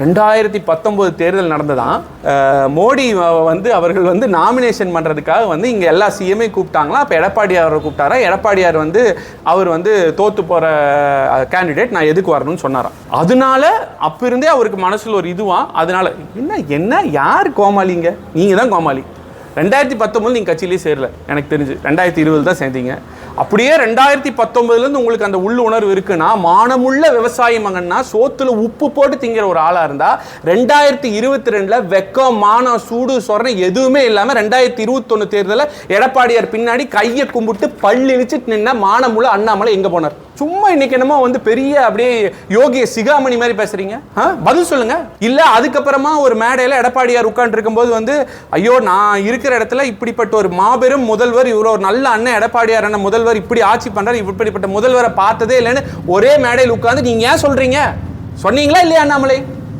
2019 தேர்தல் நடந்ததான். மோடி வந்து அவர்கள் வந்து நாமினேஷன் பண்ணுறதுக்காக வந்து இங்கே எல்லா சிஎம்ஐ கூப்பிட்டாங்களா. அப்போ எடப்பாடியாரை கூப்பிட்டாரா. எடப்பாடியார் வந்து அவர் வந்து தோற்று போகிற கேண்டிடேட், நான் எதுக்கு வரணும்னு சொன்னாராம். அதனால அப்போ இருந்தே அவருக்கு மனசில் ஒரு இதுவான். அதனால என்ன யார் கோமாளிங்க, நீங்கள் தான் கோமாளி. 2019 நீங்கள் கட்சியிலேயே சேரல, எனக்கு தெரிஞ்சு 2020 தான் சேர்ந்தீங்க. அப்படியே 2019 உங்களுக்கு அந்த உள்ள உணர்வு இருக்குன்னா, மானமுள்ள விவசாயி மகன்னா சோத்துல உப்பு போட்டு திங்கிற ஒரு ஆளா இருந்தா 2022 வெக்கம் மானம் சூடு சொரணை எதுவுமே இல்லாம 2021 தேர்தலில் எடப்பாடியார் பின்னாடி கையை கும்பிட்டு பள்ளி இழிச்சிட்டு நின்ன மானமுள்ள அண்ணாமலை எங்க போனார்? சும்மா இன்னைக்கு என்னமோ வந்து பெரிய அப்படியே யோகிய சிகாமணி மாதிரி பேசுறீங்க. பதில் சொல்லுங்க. இல்ல அதுக்கப்புறமா ஒரு மேடையில எடப்பாடியார் உட்கார்ந்து இருக்கும்போது வந்து, ஐயோ நான் இருக்கிற இடத்துல இப்படிப்பட்ட ஒரு மாபெரும் முதல்வர், இவ்வளோ ஒரு நல்ல அண்ணன் எடப்பாடியார் அண்ணன் முதல்வர் இப்படி ஆட்சி பண்றாரு, இப்படிப்பட்ட முதல்வரை பார்த்ததே இல்லைன்னு ஒரே மேடையில் உட்கார்ந்து நீங்க ஏன் சொல்றீங்க? சொன்னீங்களா இல்லையா அண்ணாமலை?